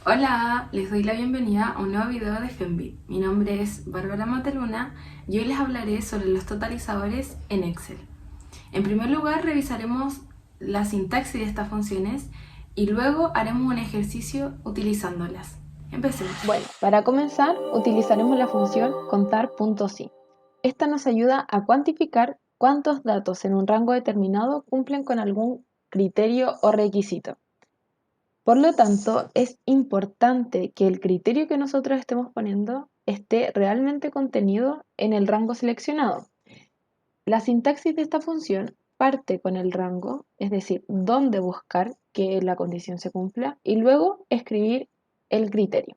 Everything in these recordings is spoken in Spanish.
Hola, les doy la bienvenida a un nuevo video de FEMBIT. Mi nombre es Bárbara Mateluna y hoy les hablaré sobre los totalizadores en Excel. En primer lugar, revisaremos la sintaxis de estas funciones y luego haremos un ejercicio utilizándolas. Empecemos. Bueno, para comenzar, utilizaremos la función contar.si. Esta nos ayuda a cuantificar cuántos datos en un rango determinado cumplen con algún criterio o requisito. Por lo tanto, es importante que el criterio que nosotros estemos poniendo esté realmente contenido en el rango seleccionado. La sintaxis de esta función parte con el rango, es decir, dónde buscar que la condición se cumpla, y luego escribir el criterio.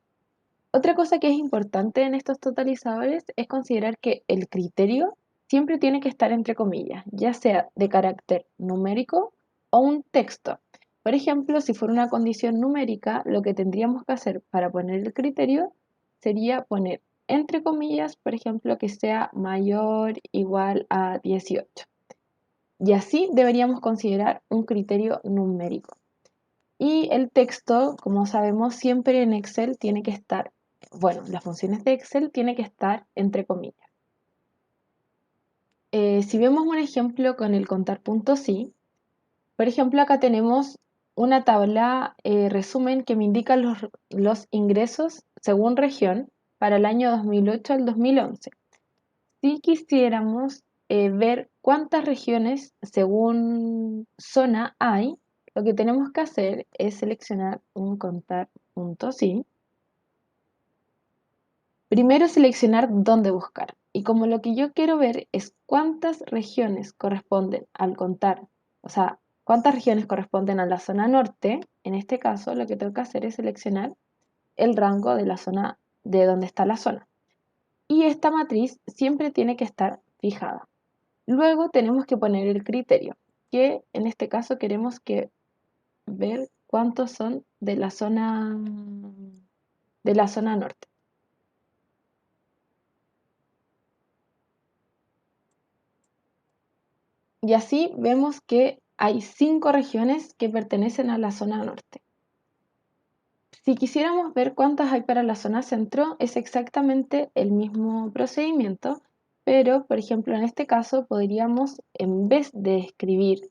Otra cosa que es importante en estos totalizadores es considerar que el criterio siempre tiene que estar entre comillas, ya sea de carácter numérico o un texto. Por ejemplo, si fuera una condición numérica, lo que tendríamos que hacer para poner el criterio sería poner entre comillas, por ejemplo, que sea mayor, igual a 18. Y así deberíamos considerar un criterio numérico. Y el texto, como sabemos, siempre en Excel tiene que estar, bueno, las funciones de Excel tiene que estar entre comillas. Si vemos un ejemplo con el contar.si, por ejemplo, acá tenemos una tabla resumen que me indica los ingresos según región para el año 2008 al 2011. Si quisiéramos ver cuántas regiones según zona hay, lo que tenemos que hacer es seleccionar un contar.si. Primero seleccionar dónde buscar. Y como lo que yo quiero ver es cuántas regiones corresponden al contar, o sea, cuántas regiones corresponden a la zona norte, en este caso lo que tengo que hacer es seleccionar el rango de la zona de donde está la zona. Y esta matriz siempre tiene que estar fijada. Luego tenemos que poner el criterio, que en este caso queremos que ver cuántos son de la zona norte. Y así vemos que hay 5 regiones que pertenecen a la zona norte. Si quisiéramos ver cuántas hay para la zona centro, es exactamente el mismo procedimiento, pero por ejemplo en este caso podríamos, en vez de escribir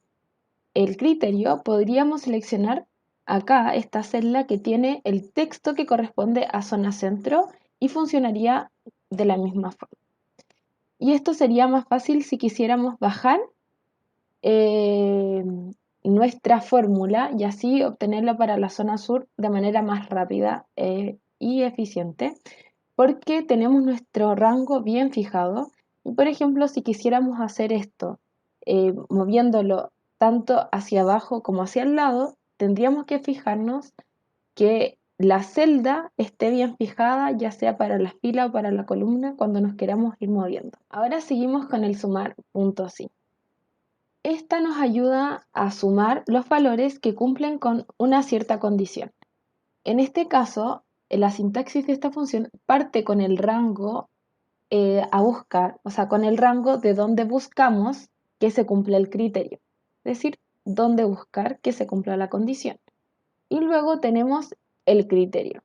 el criterio, podríamos seleccionar acá esta celda que tiene el texto que corresponde a zona centro y funcionaría de la misma forma. Y esto sería más fácil si quisiéramos bajar eh, nuestra fórmula y así obtenerla para la zona sur de manera más rápida y eficiente, porque tenemos nuestro rango bien fijado. Y por ejemplo, si quisiéramos hacer esto moviéndolo tanto hacia abajo como hacia el lado, tendríamos que fijarnos que la celda esté bien fijada, ya sea para la fila o para la columna, cuando nos queramos ir moviendo. Ahora seguimos con el sumar punto sí. Esta nos ayuda a sumar los valores que cumplen con una cierta condición. En este caso, la sintaxis de esta función parte con el rango a buscar, o sea, con el rango de donde buscamos que se cumpla el criterio, es decir, dónde buscar que se cumpla la condición. Y luego tenemos el criterio.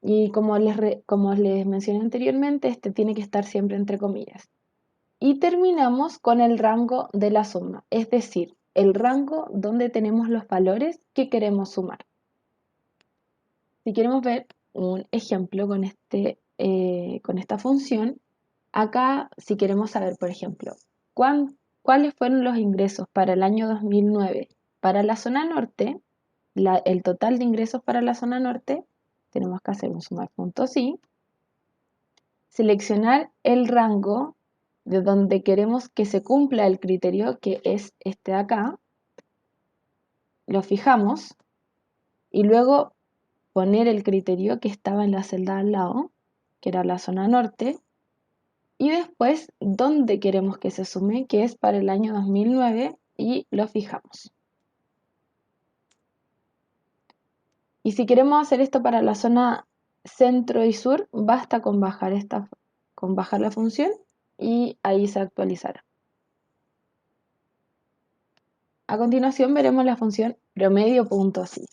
Y como les mencioné anteriormente, este tiene que estar siempre entre comillas. Y terminamos con el rango de la suma, es decir, el rango donde tenemos los valores que queremos sumar. Si queremos ver un ejemplo con esta función, acá si queremos saber, por ejemplo, cuáles fueron los ingresos para el año 2009 para la zona norte, el total de ingresos para la zona norte, tenemos que hacer un sumar punto sí, seleccionar el rango de donde queremos que se cumpla el criterio, que es este de acá, lo fijamos y luego poner el criterio que estaba en la celda al lado, que era la zona norte, y después dónde queremos que se sume, que es para el año 2009, y lo fijamos. Y si queremos hacer esto para la zona centro y sur, basta con bajar la función y ahí se actualizará. A continuación veremos la función promedio.si.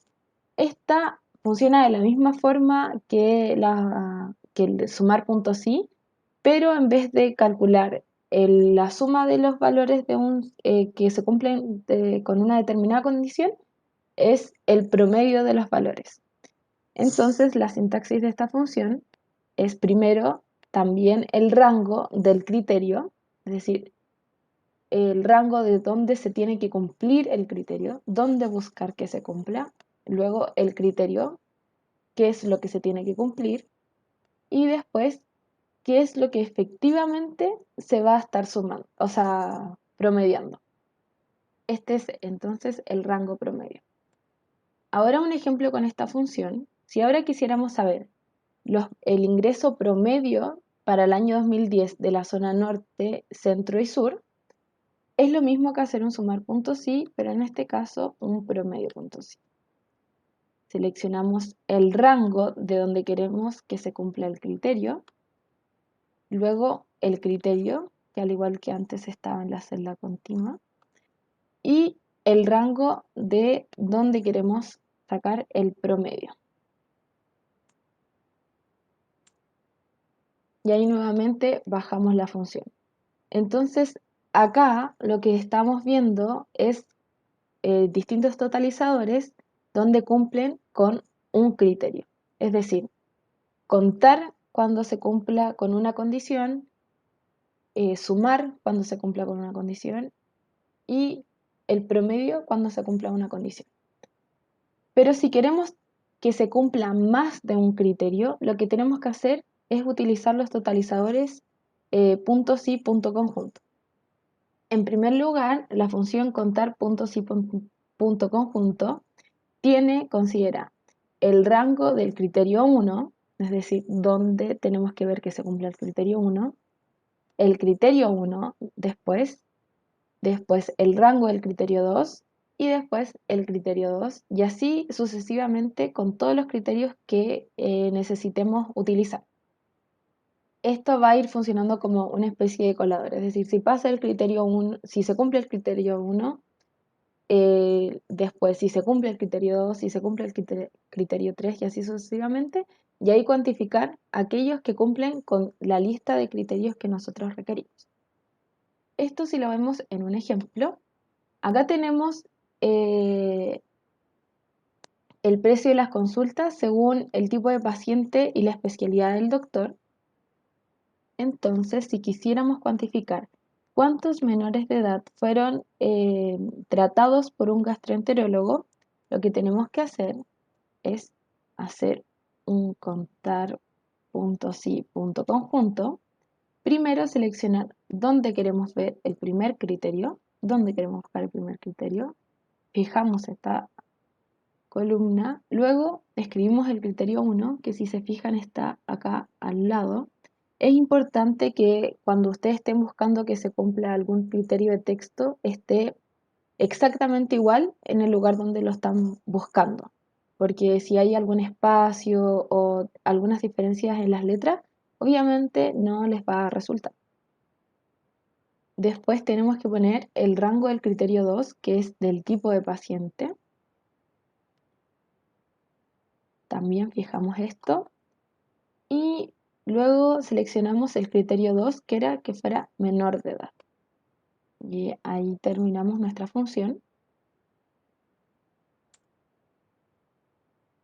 Esta funciona de la misma forma que, que el sumar puntos sí, pero en vez de calcular la suma de los valores que se cumplen con una determinada condición, es el promedio de los valores. Entonces, la sintaxis de esta función es primero también el rango del criterio, es decir, el rango de dónde se tiene que cumplir el criterio, dónde buscar que se cumpla, luego el criterio, qué es lo que se tiene que cumplir, y después qué es lo que efectivamente se va a estar sumando, o sea, promediando. Este es entonces el rango promedio. Ahora un ejemplo con esta función, si ahora quisiéramos saber el ingreso promedio para el año 2010 de la zona norte, centro y sur, es lo mismo que hacer un sumar puntos sí, pero en este caso un promedio puntos sí. Seleccionamos el rango de donde queremos que se cumpla el criterio, luego el criterio, que al igual que antes estaba en la celda continua, y el rango de donde queremos sacar el promedio. Y ahí nuevamente bajamos la función. Entonces, acá lo que estamos viendo es distintos totalizadores donde cumplen con un criterio. Es decir, contar cuando se cumpla con una condición, sumar cuando se cumpla con una condición y el promedio cuando se cumpla una condición. Pero si queremos que se cumpla más de un criterio, lo que tenemos que hacer es utilizar los totalizadores punto sí, punto conjunto. En primer lugar, la función contar puntos y punto conjunto considera el rango del criterio 1, es decir, donde tenemos que ver que se cumpla el criterio 1, el criterio 1, después el rango del criterio 2 y después el criterio 2 y así sucesivamente con todos los criterios que necesitemos utilizar. Esto va a ir funcionando como una especie de colador, es decir, si pasa el criterio 1, si se cumple el criterio 1, después si se cumple el criterio 2, si se cumple el criterio 3 y así sucesivamente, y ahí cuantificar aquellos que cumplen con la lista de criterios que nosotros requerimos. Esto si lo vemos en un ejemplo, acá tenemos eh, el precio de las consultas según el tipo de paciente y la especialidad del doctor. Entonces, si quisiéramos cuantificar cuántos menores de edad fueron tratados por un gastroenterólogo, lo que tenemos que hacer es hacer un contar puntos y punto conjunto. Primero seleccionar dónde queremos ver el primer criterio, dónde queremos buscar el primer criterio. Fijamos esta columna. Luego escribimos el criterio 1, que si se fijan está acá al lado. Es importante que cuando ustedes estén buscando que se cumpla algún criterio de texto, esté exactamente igual en el lugar donde lo están buscando. Porque si hay algún espacio o algunas diferencias en las letras, obviamente no les va a resultar. Después tenemos que poner el rango del criterio 2, que es del tipo de paciente. También fijamos esto. Y luego seleccionamos el criterio 2, que era que fuera menor de edad. Y ahí terminamos nuestra función.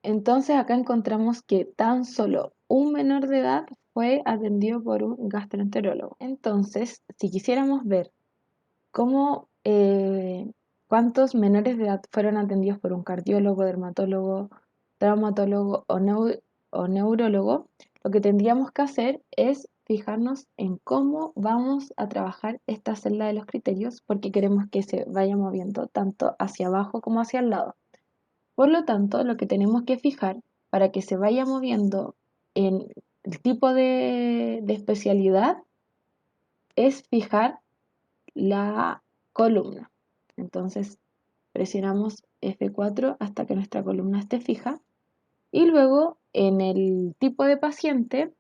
Entonces acá encontramos que tan solo un menor de edad fue atendido por un gastroenterólogo. Entonces, si quisiéramos ver cómo, cuántos menores de edad fueron atendidos por un cardiólogo, dermatólogo, traumatólogo o neurólogo, lo que tendríamos que hacer es fijarnos en cómo vamos a trabajar esta celda de los criterios porque queremos que se vaya moviendo tanto hacia abajo como hacia el lado. Por lo tanto, lo que tenemos que fijar para que se vaya moviendo en el tipo de especialidad es fijar la columna. Entonces, presionamos F4 hasta que nuestra columna esté fija. Y luego, en el tipo de paciente,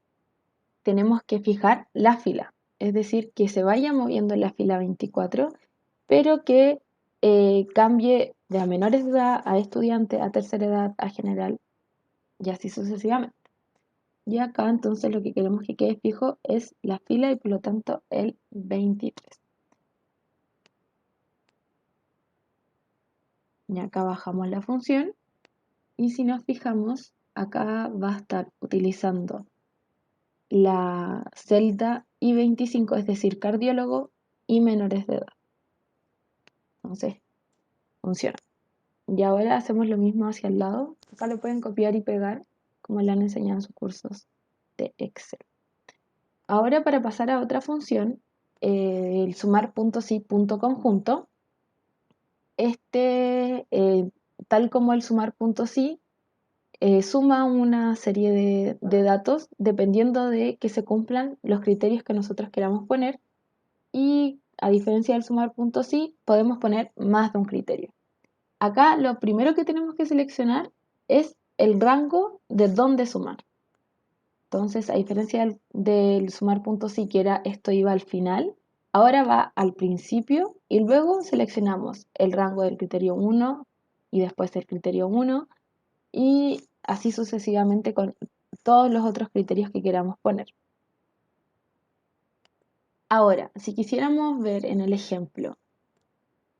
tenemos que fijar la fila. Es decir, que se vaya moviendo en la fila 24, pero que cambie de a menores de edad, a estudiante, a tercera edad, a general, y así sucesivamente. Y acá entonces lo que queremos que quede fijo es la fila y por lo tanto el 23. Y acá bajamos la función y si nos fijamos, acá va a estar utilizando la celda I-25, es decir, cardiólogo y menores de edad. Entonces, funciona. Y ahora hacemos lo mismo hacia el lado. Acá lo pueden copiar y pegar como le han enseñado en sus cursos de Excel. Ahora para pasar a otra función, el sumar puntos y punto conjunto, tal como el sumar puntos y, suma una serie de datos dependiendo de que se cumplan los criterios que nosotros queramos poner y a diferencia del sumar puntos y, podemos poner más de un criterio. Acá lo primero que tenemos que seleccionar es el rango de dónde sumar. Entonces, a diferencia del sumar puntos si que era esto iba al final, ahora va al principio y luego seleccionamos el rango del criterio 1 y después del criterio 1 y así sucesivamente con todos los otros criterios que queramos poner. Ahora, si quisiéramos ver en el ejemplo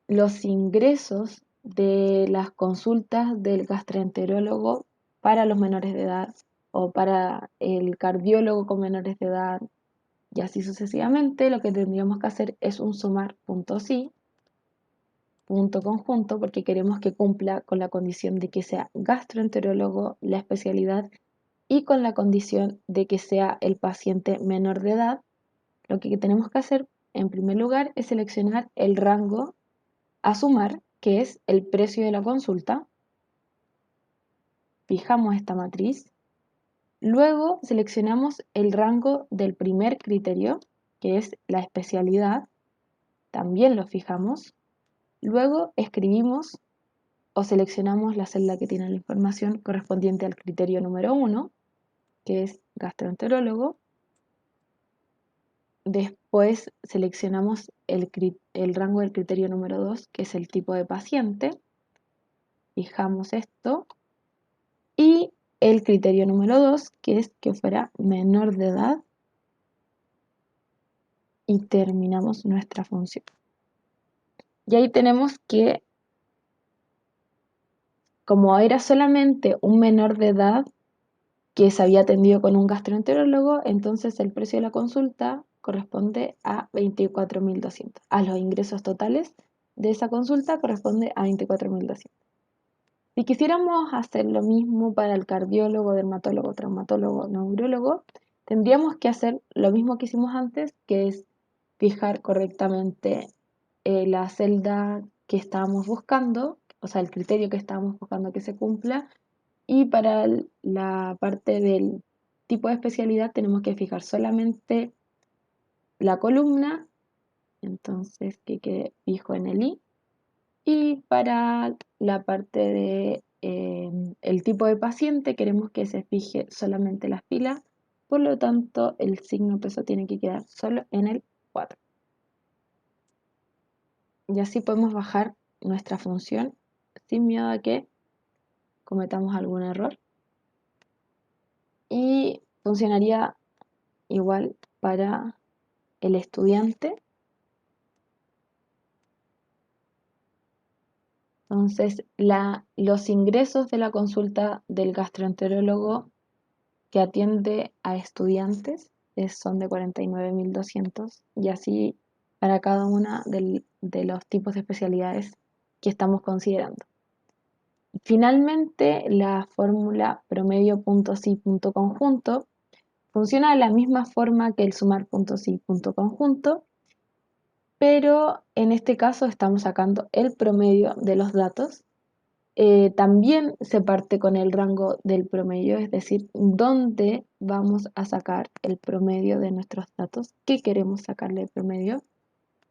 los ingresos de las consultas del gastroenterólogo para los menores de edad o para el cardiólogo con menores de edad y así sucesivamente, lo que tendríamos que hacer es un sumar puntos y, punto conjunto, porque queremos que cumpla con la condición de que sea gastroenterólogo la especialidad y con la condición de que sea el paciente menor de edad. Lo que tenemos que hacer en primer lugar es seleccionar el rango a sumar, que es el precio de la consulta. Fijamos esta matriz. Luego seleccionamos el rango del primer criterio, que es la especialidad. También lo fijamos. Luego escribimos o seleccionamos la celda que tiene la información correspondiente al criterio número 1, que es gastroenterólogo. Después seleccionamos el rango del criterio número 2, que es el tipo de paciente. Fijamos esto. Y el criterio número 2, que es que fuera menor de edad. Y terminamos nuestra función. Y ahí tenemos que, como era solamente un menor de edad que se había atendido con un gastroenterólogo, entonces el precio de la consulta corresponde a 24.200. A los ingresos totales de esa consulta corresponde a 24.200. Si quisiéramos hacer lo mismo para el cardiólogo, dermatólogo, traumatólogo, neurólogo, tendríamos que hacer lo mismo que hicimos antes, que es fijar correctamente la celda que estábamos buscando, o sea, el criterio que estábamos buscando que se cumpla, y para la parte del tipo de especialidad tenemos que fijar solamente la columna, entonces que quede fijo en el I. Y para la parte de el tipo de paciente queremos que se fije solamente las filas, por lo tanto el signo peso tiene que quedar solo en el 4. Y así podemos bajar nuestra función sin miedo a que cometamos algún error. Y funcionaría igual para el estudiante. Entonces, los ingresos de la consulta del gastroenterólogo que atiende a estudiantes son de 49.200 y así para cada una de los tipos de especialidades que estamos considerando. Finalmente, la fórmula promedio punto sí punto conjunto funciona de la misma forma que el sumar punto sí punto conjunto, pero en este caso estamos sacando el promedio de los datos. También se parte con el rango del promedio, es decir, dónde vamos a sacar el promedio de nuestros datos, qué queremos sacarle el promedio,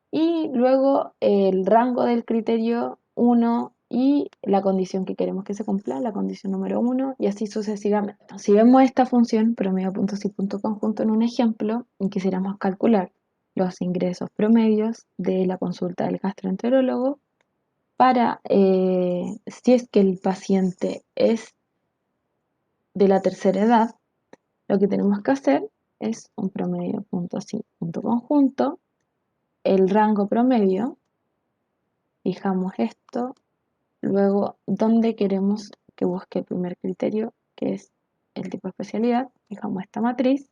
y luego el rango del criterio 1 y la condición que queremos que se cumpla, la condición número 1, y así sucesivamente. Si vemos esta función, promedio punto sí punto conjunto, en un ejemplo, y quisiéramos calcular los ingresos promedios de la consulta del gastroenterólogo, para si es que el paciente es de la tercera edad, lo que tenemos que hacer es un promedio punto así, punto conjunto, el rango promedio, fijamos esto, luego dónde queremos que busque el primer criterio, que es el tipo de especialidad, fijamos esta matriz,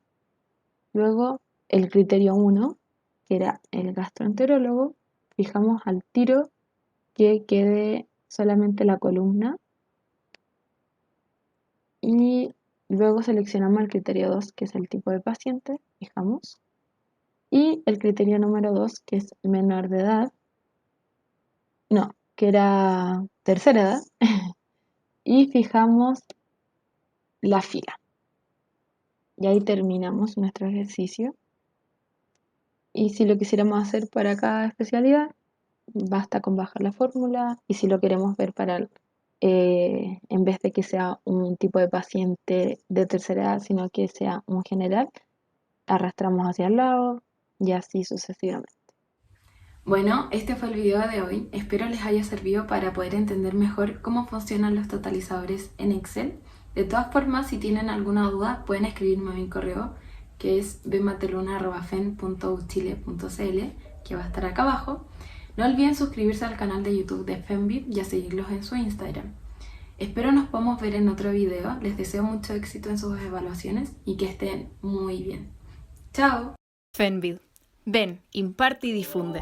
luego el criterio 1, que era el gastroenterólogo, fijamos al tiro que quede solamente la columna y luego seleccionamos el criterio 2, que es el tipo de paciente, fijamos, y el criterio número 2, que es menor de edad, no, que era tercera edad, y fijamos la fila. Y ahí terminamos nuestro ejercicio. Y si lo quisiéramos hacer para cada especialidad, basta con bajar la fórmula. Y si lo queremos ver para, en vez de que sea un tipo de paciente de tercera edad, sino que sea un general, arrastramos hacia el lado y así sucesivamente. Bueno, este fue el video de hoy. Espero les haya servido para poder entender mejor cómo funcionan los totalizadores en Excel. De todas formas, si tienen alguna duda, pueden escribirme a mi correo, que es bmateluna@fen.uchile.cl, que va a estar acá abajo. No olviden suscribirse al canal de YouTube de Fenbit y a seguirlos en su Instagram. Espero nos podamos ver en otro video. Les deseo mucho éxito en sus evaluaciones y que estén muy bien. ¡Chao! Fenbid. Ven, imparte y difunde.